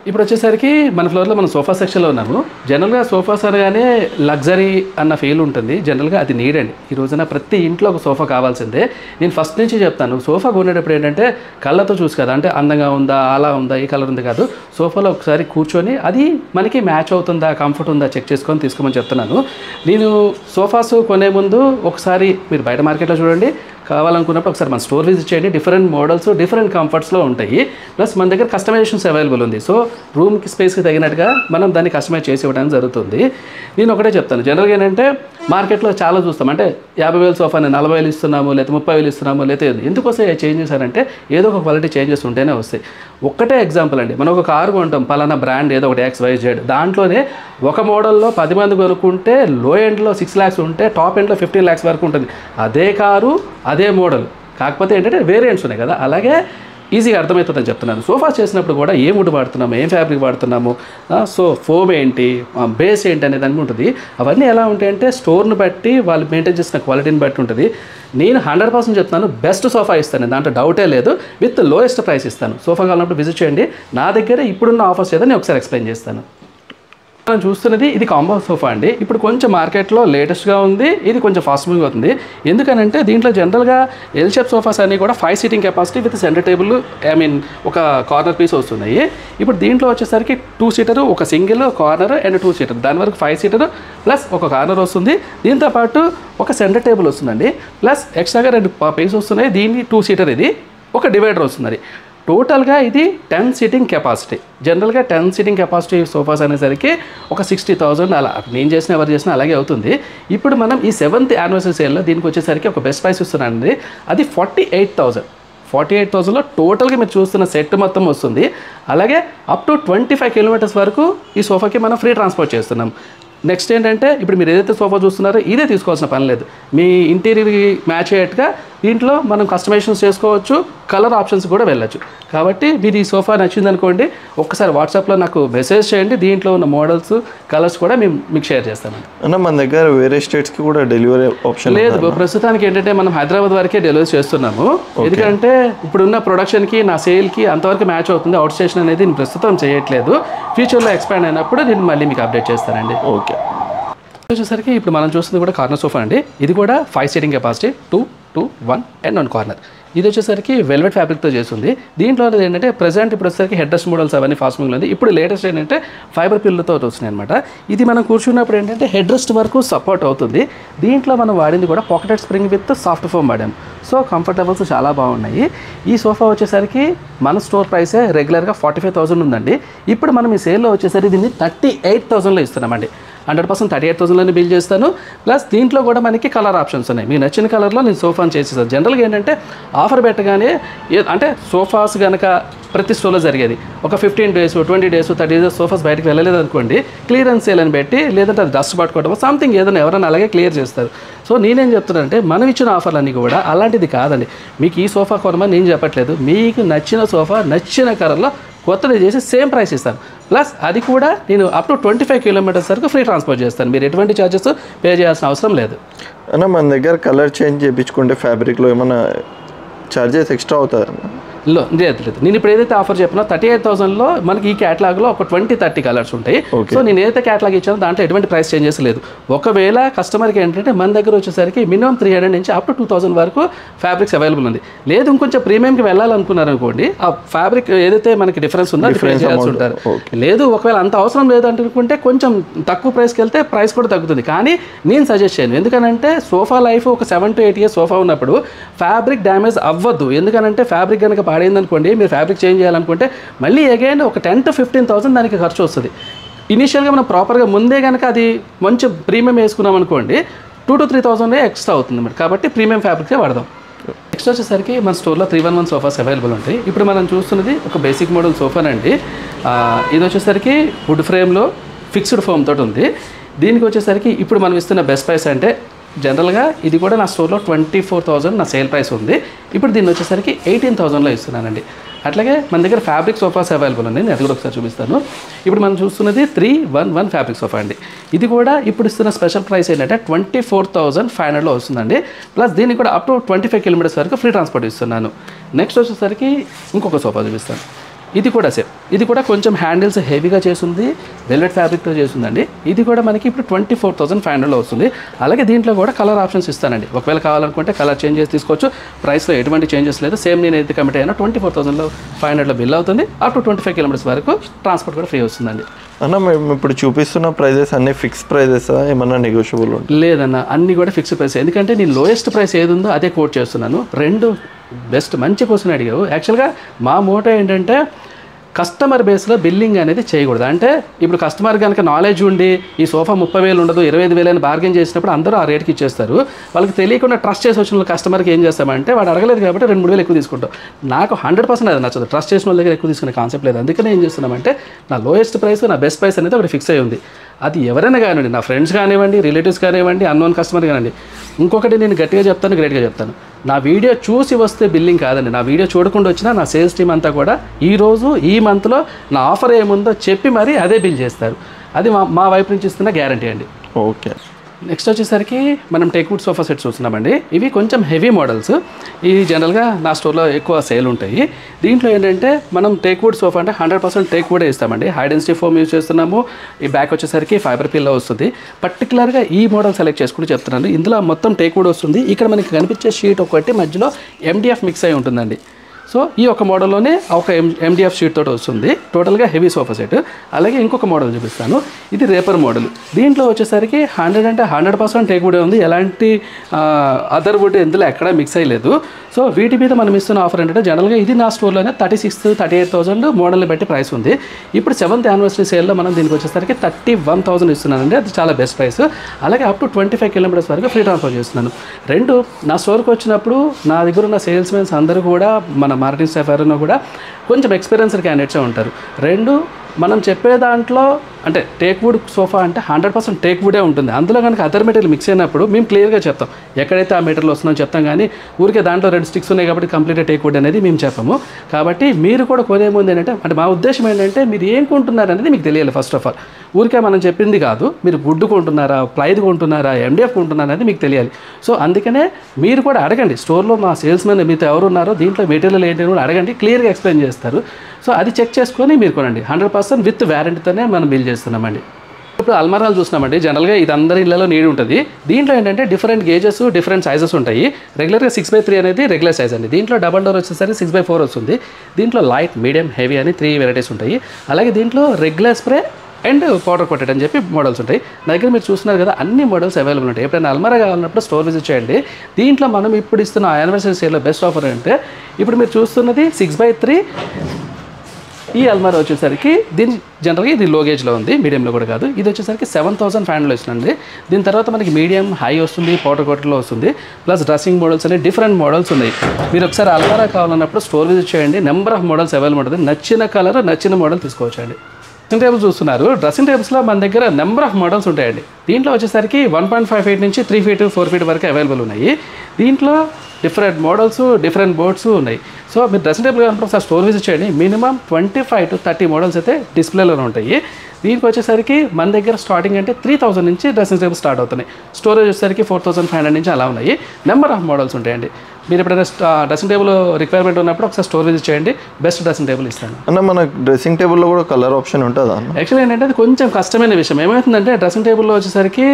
ఇప్పుడు వచ్చేసరికి మన ఫ్లోర్లో మనం సోఫా సెక్షన్లో ఉన్నాము. జనరల్గా సోఫాస్ అనగానే లగ్జరీ అన్న ఫీల్ ఉంటుంది. జనరల్గా అది నీడ్ అండి. ఈ రోజున ప్రతి ఇంట్లో ఒక సోఫా కావాల్సిందే. నేను ఫస్ట్ నుంచి చెప్తాను, సోఫా కొనేటప్పుడు ఏంటంటే కళ్ళతో చూసి కదా, అంటే అందంగా ఉందా, అలా ఉందా, ఈ కలర్ ఉంది కాదు, సోఫాలో ఒకసారి కూర్చొని అది మనకి మ్యాచ్ అవుతుందా, కంఫర్ట్ ఉందా చెక్ చేసుకొని తీసుకోమని చెప్తున్నాను. నేను సోఫాస్ కొనే ముందు ఒకసారి మీరు బయట మార్కెట్లో చూడండి, కావాలనుకున్నప్పుడు ఒకసారి మన స్టోర్ విజిట్ చేయండి. డిఫరెంట్ మోడల్స్, డిఫరెంట్ కంఫర్ట్స్లో ఉంటాయి. ప్లస్ మన దగ్గర కస్టమైజేషన్స్ అవైలబుల్ ఉంది. సో రూమ్కి స్పేస్కి తగినట్టుగా మనం దాన్ని కస్టమైజ్ చేసి ఇవ్వడానికి జరుగుతుంది. నేను ఒకటే చెప్తాను, జనరల్గా ఏంటంటే మార్కెట్లో చాలా చూస్తాం, అంటే 50,000 సోఫాని 40,000 ఇస్తున్నాము, లేకపోతే 30,000 ఇస్తున్నాము, లేకపోతే ఎందుకోసం చేంజెస్ అంటే ఏదో ఒక క్వాలిటీ చేంజెస్ ఉంటేనే వస్తాయి. ఒక్కటే ఎగ్జాంపుల్ అండి, మనం ఒక కారు కొంటాం, పలానా బ్రాండ్ ఏదో ఒకటి XYZ, దాంట్లోనే ఒక మోడల్లో 10 మంది కొనుక్కుంటే లో ఎండ్లో 6 lakhs ఉంటే టాప్ ఎండ్లో 15 lakhs వరకు ఉంటుంది. అదే కారు అదే మోడల్, కాకపోతే ఏంటంటే వేరియంట్స్ ఉన్నాయి కదా. అలాగే ఈజీగా అర్థమవుతుందని చెప్తున్నాను. సోఫాస్ చేసినప్పుడు కూడా ఏ వుడ్ వాడుతున్నాము, ఏం ఫ్యాబ్రిక్ వాడుతున్నాము, సో ఫోమ్ ఏంటి, బేస్ ఏంటి అనేది అని ఉంటుంది. అవన్నీ ఎలా ఉంటాయంటే స్టోర్ని బట్టి వాళ్ళు మెయింటైన్ చేసిన క్వాలిటీని బట్టి ఉంటుంది. నేను 100% చెప్తాను, బెస్ట్ సోఫా ఇస్తాను, దాంట్లో డౌటే లేదు. విత్ లోయెస్ట్ ప్రైస్ ఇస్తాను. సోఫా కావాలన్నప్పుడు విజిట్ చేయండి. నా దగ్గర ఇప్పుడున్న ఆఫర్స్ ఏదో నేను ఒకసారి ఎక్స్ప్లెయిన్ చేస్తాను. మనం చూస్తున్నది ఇది కాంబో సోఫా అండి. ఇప్పుడు కొంచెం మార్కెట్లో లేటెస్ట్గా ఉంది, ఇది కొంచెం ఫాస్ట్ మూవింగ్ అవుతుంది. ఎందుకనంటే దీంట్లో జనరల్గా ఎల్ షేప్ సోఫాస్ అన్నీ కూడా 5 seating capacity with centre table, ఒక కార్నర్ పీస్ వస్తున్నాయి. ఇప్పుడు దీంట్లో వచ్చేసరికి 2 seater, ఒక సింగిల్ కార్నర్ అండ్ 2 seater, దాని వరకు 5 seater ప్లస్ ఒక కార్నర్ వస్తుంది. దీంతోపాటు ఒక సెంటర్ టేబుల్ వస్తుందండి, ప్లస్ ఎక్స్ట్రాగా 2 పీస్ వస్తున్నాయి. దీన్ని 2 seater, ఇది ఒక డివైడర్ వస్తుంది. టోటల్గా ఇది 10 seating కెపాసిటీ. జనరల్గా 10 seating కెపాసిటీ సోఫాస్ అనేసరికి ఒక 60,000 అలా, నేను చేసిన ఎవరు చేసినా అలాగే అవుతుంది. ఇప్పుడు మనం ఈ 7th anniversary సేల్లో దీనికి వచ్చేసరికి ఒక బెస్ట్ ప్రైస్ ఇస్తున్నానండి. అది 48,000. 48,000లో టోటల్గా మీరు చూస్తున్న సెట్ మొత్తం వస్తుంది. అలాగే అప్ టు 25 kilometers వరకు ఈ సోఫాకి మనం ఫ్రీ ట్రాన్స్పోర్ట్ చేస్తున్నాం. నెక్స్ట్ ఏంటంటే ఇప్పుడు మీరు ఏదైతే సోఫా చూస్తున్నారో ఇదే తీసుకోవాల్సిన పని లేదు. మీ ఇంటీరియర్కి మ్యాచ్ అయ్యేట్టుగా దీంట్లో మనం కస్టమైజేషన్స్ చేసుకోవచ్చు, కలర్ ఆప్షన్స్ కూడా వెళ్ళచ్చు. కాబట్టి మీరు ఈ సోఫా నచ్చిందనుకోండి, ఒక్కసారి వాట్సాప్లో నాకు మెసేజ్ చేయండి. దీంట్లో ఉన్న మోడల్స్, కలర్స్ కూడా మీకు షేర్ చేస్తాను. అన్న మన దగ్గర వేరే స్టేట్స్కి కూడా డెలివరీ ఆప్షన్ లేదు. ప్రస్తుతానికి ఏంటంటే మనం హైదరాబాద్ వరకే డెలివరీ చేస్తున్నాము. ఎందుకంటే ఇప్పుడున్న ప్రొడక్షన్కి నా సేల్కి అంతవరకు మ్యాచ్ అవుతుంది. అవుట్ స్టేషన్ అనేది నేను ప్రస్తుతం చేయట్లేదు. ఫ్యూచర్లో ఎక్స్పాండ్ అయినప్పుడు నేను మళ్ళీ మీకు అప్డేట్ చేస్తానండి. ఓకే. వచ్చేసరికి ఇప్పుడు మనం చూస్తుంది కూడా కార్నర్ సోఫా అండి. ఇది కూడా 5 seating కెపాసిటీ, 2, 1 and 1 కార్నర్. ఇది వచ్చేసరికి వెల్వెట్ ఫ్యాబ్రిక్తో చేస్తుంది. దీంట్లో ఏంటంటే ప్రెసెంట్ ఇప్పుడు వచ్చేసరికి హెడ్ రెస్ట్ మోడల్స్ అవన్నీ ఫాస్ట్ మూవింగ్లో ఉంది. ఇప్పుడు లేటెస్ట్ ఏంటంటే ఫైబర్ పిల్లతో వస్తున్నాయి అనమాట. ఇది మనం కూర్చున్నప్పుడు ఏంటంటే హెడ్ రెస్ట్ వరకు సపోర్ట్ అవుతుంది. దీంట్లో మనం వాడింది కూడా pocketed spring with soft foam వాడాం. సో కంఫర్ట్ లెవెల్స్ చాలా బాగున్నాయి. ఈ సోఫా వచ్చేసరికి మన స్టోర్ ప్రైసే రెగ్యులర్గా 45,000 ఉందండి. ఇప్పుడు మనం ఈ సేల్లో వచ్చేసరికి దీన్ని 38,000లో ఇస్తున్నామండి. 100% 38,000లోనే బిల్ చేస్తాను. ప్లస్ దీంట్లో కూడా మనకి కలర్ ఆప్షన్స్ ఉన్నాయి. మీకు నచ్చిన కలర్లో నేను సోఫాని చేసేస్తాను. జనరల్గా ఏంటంటే ఆఫర్ పెట్టగానే అంటే సోఫాస్ కనుక ప్రతి స్టోర్లో జరిగేది ఒక 15 days, 20 days, 30 days సోఫాస్ బయటకు వెళ్ళలేదు అనుకోండి, క్లియరెన్స్ సేల్ అని పెట్టి, లేదంటే అది డస్ట్ పట్టుకోవడం సంథింగ్ ఏదైనా ఎవరైనా అలాగే క్లియర్ చేస్తారు. సో నేనేం చెప్తున్నానంటే మనం ఇచ్చిన ఆఫర్లు అన్నీ కూడా అలాంటిది కాదండి. మీకు ఈ సోఫా కొనమని నేను చెప్పట్లేదు. మీకు నచ్చిన సోఫా నచ్చిన కలర్లో కొత్తది చేసి సేమ్ ప్రైస్ ఇస్తాను. ప్లస్ అది కూడా నేను అప్ టు 25 kilometers వరకు ఫ్రీ ట్రాన్స్పోర్ట్ చేస్తాను. మీరు ఎటువంటి ఛార్జెస్ పే చేయాల్సిన అవసరం లేదు. అన్న మన దగ్గర కలర్ చేంజ్ చేయించుకుంటే ఫ్యాబ్రిక్లో ఏమైనా ఛార్జెస్ ఎక్స్ట్రా అవుతుందన్న? లేదు నేను ఇప్పుడు ఏదైతే ఆఫర్ చెప్పినా 38,000లో మనకి ఈ క్యాటలాగ్లో ఒక 20-30 కలర్స్ ఉంటాయి. సో నేను ఏదైతే క్యాటలాగ్ ఇచ్చానో దాంట్లో ఎటువంటి ప్రైస్ చేంజెస్ లేదు. ఒకవేళ కస్టమర్కి ఏంటంటే మన దగ్గర వచ్చేసరికి మినిమం 300 నుంచి అప్ టు 2,000 వరకు ఫ్యాబ్రిక్స్ అవైలబుల్ ఉంది. లేదు ఇంకొంచెం ప్రీమియంకి వెళ్ళాలనుకున్నారు అనుకోండి, ఆ ఫ్యాబ్రిక్ ఏదైతే మనకి డిఫరెన్స్ ఉందో డిఫరెన్స్ చేయాల్సి ఉంటారు. లేదు ఒకవేళ అంత అవసరం లేదు అనుకుంటే కొంచెం తక్కువ ప్రైస్కి వెళ్తే ప్రైస్ కూడా తగ్గుతుంది. కానీ నేను సజెస్ట్ చేయను, ఎందుకనంటే సోఫా లైఫ్ ఒక 7 to 8 years సోఫా ఉన్నప్పుడు ఫ్యాబ్రిక్ డ్యామేజ్ అవ్వద్దు. ఎందుకనంటే ఫ్యాబ్రిక్ కనుక పాడైంది అనుకోండి, మీరు ఫ్యాబ్రిక్ చేంజ్ చేయాలనుకుంటే మళ్ళీ అగైన్ ఒక 10 to 15,000 దానికి ఖర్చు వస్తుంది. ఇనీషియల్గా మనం ప్రాపర్గా ముందే కనుక అది మంచి ప్రీమియం వేసుకున్నాం అనుకోండి 2 to 3,000 ఎక్స్ట్రా అవుతుంది మరి. కాబట్టి ప్రీమియం ఫ్యాబ్రికే వాడదాం. నెక్స్ట్ వచ్చేసరికి మన స్టోర్లో 311 సోఫాస్ అవైలబుల్ ఉంటాయి. ఇప్పుడు మనం చూస్తున్నది ఒక బేసిక్ మోడల్ సోఫానండి. ఇది వచ్చేసరికి వుడ్ ఫ్రేమ్లో ఫిక్స్డ్ ఫోమ్ తోటి ఉంది. దీనికి వచ్చేసరికి ఇప్పుడు మనం ఇస్తున్న బెస్ట్ ప్రైస్ అంటే జనరల్గా ఇది కూడా నా స్టోర్లో 24,000 నా సేల్ ప్రైస్ ఉంది. ఇప్పుడు దీన్ని వచ్చేసరికి 18,000లో ఇస్తున్నానండి. అట్లాగే మన దగ్గర ఫ్యాబ్రిక్ సోఫాస్ అవైలబుల్ ఉన్నాయి. నేను అది కూడా ఒకసారి చూపిస్తాను. ఇప్పుడు మనం చూస్తున్నది 311 ఫ్యాబ్రిక్ సోఫా అండి. ఇది కూడా ఇప్పుడు ఇస్తున్న స్పెషల్ ప్రైస్ ఏంటంటే 24,500లో వస్తుందండి. ప్లస్ దీనికి కూడా అప్ టు 25 kilometers వరకు ఫ్రీ ట్రాన్స్పోర్ట్ ఇస్తున్నాను. నెక్స్ట్ వచ్చేసరికి ఇంకొక సోఫా చూపిస్తాను. ఇది కూడా సేమ్, ఇది కూడా కొంచెం హ్యాండిల్స్ హెవీగా చేస్తుంది, వెల్వెట్ ఫ్యాబ్రిక్తో చేస్తుందండి. ఇది కూడా మనకి ఇప్పుడు 24,500లో వస్తుంది. అలాగే దీంట్లో కూడా కలర్ ఆప్షన్స్ ఇస్తానండి. ఒకవేళ కావాలనుకుంటే కలర్ చేంజ్ చేసి తీసుకోవచ్చు. ప్రైస్లో ఎటువంటి చేంజెస్ లేదు. సేమ్ నేను అయితే కమిట్ అయినా 24,500లో బిల్ అవుతుంది. అప్ టు 25 kilometers వరకు ట్రాన్స్పోర్ట్ కూడా ఫ్రీ వస్తుందండి. అన్న మేము ఇప్పుడు చూపిస్తున్న ప్రైజెస్ అన్ని ఫిక్స్ ప్రైజెస్ ఏమన్నా నెగోషియబుల్ ఉంటుంది? లేదన్న, అన్ని కూడా ఫిక్స్డ్ ప్రైస్. ఎందుకంటే నేను లోయెస్ట్ ప్రైస్ ఏది ఉందో అదే కోట్ చేస్తున్నాను. రెండు బెస్ట్ మంచి క్వశ్చన్ అడిగావు. యాక్చువల్గా మా మోటో ఏంటంటే కస్టమర్ బేస్లో బిల్లింగ్ అనేది చేయకూడదు. అంటే ఇప్పుడు కస్టమర్ కనుక నాలెడ్జ్ ఉండి ఈ సోఫా 30,000 ఉండదు 25,000 అని బార్గెన్ చేసినప్పుడు అందరూ ఆ రేట్కి ఇచ్చేస్తారు. వాళ్ళకి తెలియకుండా ట్రస్ట్ చేసి వచ్చిన కస్టమర్కి ఏం చేస్తామంటే వాడు అడగలేదు కాబట్టి 2-3,000 ఎక్కువ తీసుకుంటాం. నాకు 100% అది నచ్చదు. ట్రస్ట్ చేసిన వాళ్ళ దగ్గర ఎక్కువ తీసుకునే కాన్సెప్ట్ లేదు. అందుకనే ఏం చేస్తున్నామంటే నా లోయెస్ట్ ప్రైస్ నా బెస్ట్ ప్రైస్ అనేది ఒకటి ఫిక్స్ అయి ఉంది. అది ఎవరైనా కానివ్వండి, నా ఫ్రెండ్స్ కానివ్వండి, రిలేటివ్స్ కానివ్వండి, అన్నోన్ కస్టమర్ కానివ్వండి. ఇంకొకటి నేను గట్టిగా చెప్తాను, గ్రేట్గా చెప్తాను, నా వీడియో చూసి వస్తే బిల్లింగ్ కాదండి. నా వీడియో చూడకుండా వచ్చినా నా సేల్స్ టీమ్ అంతా కూడా ఈరోజు ఈ మంత్లో నా ఆఫర్ ఏముందో చెప్పి మరీ అదే బిల్ చేస్తారు. అది మా వైపు నుంచి ఇస్తున్న గ్యారంటీ అండి. ఓకే. నెక్స్ట్ వచ్చేసరికి మనం టేక్వుడ్ సోఫా సెట్స్ చూస్తున్నామండి. ఇవి కొంచెం హెవీ మోడల్స్. ఇవి జనరల్గా నా స్టోర్లో ఎక్కువ సేల్ ఉంటాయి. దీంట్లో ఏంటంటే మనం టేక్వుడ్ సోఫా అంటే 100% టేక్వుడే ఇస్తామండి. హై డెన్సిటీ ఫోమ్ యూజ్ చేస్తున్నాము. ఈ బ్యాక్ వచ్చేసరికి ఫైబర్ పిల్లో వస్తుంది. పర్టికులర్గా ఈ మోడల్ సెలెక్ట్ చేసుకుంటూ చెప్తున్నాను. ఇందులో మొత్తం టేక్వుడ్ వస్తుంది. ఇక్కడ మనకి కనిపించే షీట్ ఒకటి మధ్యలో MDF మిక్స్ అయి ఉంటుందండి. సో ఈ ఒక మోడల్లోనే ఒక MDF షీట్ తోటి వస్తుంది. టోటల్గా హెవీ సోఫా సెట్. అలాగే ఇంకొక మోడల్ చూపిస్తాను. ఇది రేపర్ మోడల్. దీంట్లో వచ్చేసరికి 100% టేక్వుడే ఉంది. ఎలాంటి అదర్ వుడ్ ఇందులో ఎక్కడా మిక్స్ అయ్యలేదు. సో వీటి మీద మనం ఇస్తున్న ఆఫర్ ఏంటంటే జనరల్గా ఇది నా స్టోర్లోనే 36,000-38,000 మోడల్ని బట్టి ప్రైస్ ఉంది. ఇప్పుడు 7th యానివర్సరీ సేల్లో మనం దీనికి వచ్చేసరికి 31,000 ఇస్తున్నానండి. అది చాలా బెస్ట్ ప్రైస్. అలాగే అప్ టు 25 kilometers వరకు ఫ్రీ ట్రాన్స్ఫర్ చేస్తున్నాను. రెండు నా స్టోర్కి వచ్చినప్పుడు నా దగ్గర ఉన్న సేల్స్ మెన్స్ అందరూ కూడా మన మార్కెటింగ్ స్టాఫ్ ఎవరైనా కూడా కొంచెం ఎక్స్పీరియన్స్డ్ క్యాండిడేట్సే ఉంటారు. రెండు మనం చెప్పే దాంట్లో అంటే టేక్వుడ్ సోఫా అంటే 100% టేక్వుడే ఉంటుంది. అందులో కనుక అదర్ మెటీరియల్ మిక్స్ అయినప్పుడు మేము క్లియర్గా చెప్తాం ఎక్కడైతే ఆ మెటీరియల్ వస్తుందో చెప్తాం. కానీ ఊరికే దాంట్లో 2 స్టిక్స్ ఉన్నాయి కాబట్టి కంప్లీట్గా టేక్వుడ్ అనేది మేము చెప్పము. కాబట్టి మీరు కూడా కొనే ముందు ఏంటంటే అంటే మా ఉద్దేశం ఏంటంటే మీరు ఏం కొంటున్నారు అనేది మీకు తెలియాలి. ఫస్ట్ ఆఫ్ ఆల్ ఊరికే మనం చెప్పింది కాదు, మీరు వుడ్ కొంటున్నారా, ప్లైది కొంటున్నారా, MDF కొంటున్నారా అనేది మీకు తెలియాలి. సో అందుకనే మీరు కూడా అడగండి. స్టోర్లో మా సేల్స్ మెన్ మీతో ఎవరు ఉన్నారో దీంట్లో మెటీరియల్ ఏంటి కూడా అడగండి, క్లియర్గా ఎక్స్ప్లెయిన్ చేస్తారు. సో అది చెక్ చేసుకొని మీరు కొనండి. 100% విత్ వ్యారంటీతోనే మనం బిల్ చేస్తున్నామండి. ఇప్పుడు అల్మారాలు చూస్తున్నామండి. జనరల్గా ఇది అందరి ఇళ్లలో నీడ్ ఉంటుంది. దీంట్లో ఏంటంటే డిఫరెంట్ గేజెస్, డిఫరెంట్ సైజెస్ ఉంటాయి. రెగ్యులర్గా 6x3 అనేది రెగ్యులర్ సైజ్ అండి. దీంట్లో డబల్ డోర్ వచ్చేసరికి 6x4 వస్తుంది. దీంట్లో లైట్, మీడియం, హెవీ అని 3 వెరైటీస్ ఉంటాయి. అలాగే దీంట్లో regular spray and powder coated అని చెప్పి మోడల్స్ ఉంటాయి. నా దగ్గర మీరు చూస్తున్నారు కదా అన్ని మోడల్స్ అవైలబుల్ ఉంటాయి. ఎప్పుడైనా అల్మారా కావాలన్నప్పుడు స్టోర్ విజిట్ చేయండి. దీంట్లో మనం ఇప్పుడు ఇస్తున్న యానివర్సరీ సేల్లో బెస్ట్ ఆఫర్ అంటే ఇప్పుడు మీరు చూస్తున్నది 6x3 ఈ అల్మారా వచ్చేసరికి దీని జనరల్గా ఇది లో గేజ్లో ఉంది, మీడియంలో కూడా కాదు. ఇది వచ్చేసరికి 7,500 ఇస్తుందండి. దీని తర్వాత మనకి మీడియం, హై వస్తుంది, పౌడర్ కోటర్లో వస్తుంది. ప్లస్ డ్రెస్సింగ్ మోడల్స్ అనే డిఫరెంట్ మోడల్స్ ఉన్నాయి. మీరు ఒకసారి అల్మారా కావాలన్నప్పుడు స్టోర్ విజిట్ చేయండి. నెంబర్ ఆఫ్ మోడల్స్ అవైలబుల్ ఉంటుంది. నచ్చిన కలర్, నచ్చిన మోడల్ తీసుకోవచ్చండి. డ్రెస్సింగ్ టేబుల్స్ చూస్తున్నారు. డ్రెస్సింగ్ టేబుల్స్లో మన దగ్గర నెంబర్ ఆఫ్ మోడల్స్ ఉంటాయండి. దీంట్లో వచ్చేసరికి 1.5 feet నుంచి 3 feet, 4 feet వరకు అవైలబుల్ ఉన్నాయి. దీంట్లో డిఫరెంట్ మోడల్స్, డిఫరెంట్ బోర్డ్స్ ఉన్నాయి. సో మీరు డ్రెస్సింగ్ టేబుల్ కావాలంటే ఒకసారి స్టోర్ విజిట్ చేయండి. మినిమం 25 to 30 మోడల్స్ అయితే డిస్ప్లేలోనే ఉంటాయి. దీనికి వచ్చేసరికి మన దగ్గర స్టార్టింగ్ అంటే 3,000 నుంచి డ్రెస్సింగ్ టేబుల్ స్టార్ట్ అవుతున్నాయి. స్టోరేజ్ వచ్చేసరికి 4,500 నుంచి అలా ఉన్నాయి. నెంబర్ ఆఫ్ మోడల్స్ ఉంటాయండి. మీరు ఎప్పుడైనా డ్రెస్సింగ్ టేబుల్ రిక్వైర్మెంట్ ఉన్నప్పుడు ఒకసారి స్టోర్ విజిట్ చేయండి, బెస్ట్ డ్రెస్సింగ్ టేబుల్ ఇస్తాను. అన్న మన డ్రెస్సింగ్ టేబుల్లో కూడా కలర్ ఆప్షన్ ఉంటుందా? యాక్చువల్లీ ఏంటంటే అది కొంచెం కష్టమైన విషయం. ఏమవుతుందంటే డ్రెస్సింగ్ టేబుల్లో వచ్చేసరికి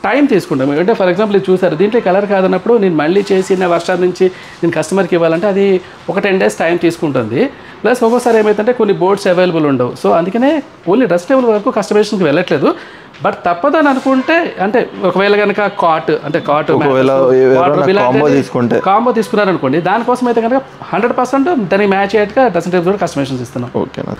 టైం తీసుకుంటాం. అంటే ఫర్ ఎగ్జాంపుల్ ఇది చూసారు, దీంట్లో కలర్ కాదన్నప్పుడు నేను మళ్ళీ చేసి నా వర్షాల నుంచి నేను కస్టమర్కి ఇవ్వాలంటే అది ఒక 10 days టైం తీసుకుంటుంది. ప్లస్ ఒక్కోసారి ఏమైతుందంటే కొన్ని బోర్డ్స్ అవైలబుల్ ఉండవు. సో అందుకనే ఓన్లీ డ్రెస్ టేబుల్ వరకు కస్టమైజేషన్కి వెళ్ళట్లేదు. బట్ తప్పదని అనుకుంటే అంటే ఒకవేళ కనుక కాట్ కాంబో తీసుకున్నారనుకోండి, దానికోసం అయితే కనుక 100% దానికి మ్యాచ్ అయ్యేట్టుగా డ్రెస్సింగ్ టేబుల్ కూడా కస్టమైజేషన్స్ ఇస్తున్నాం. ఓకేనా.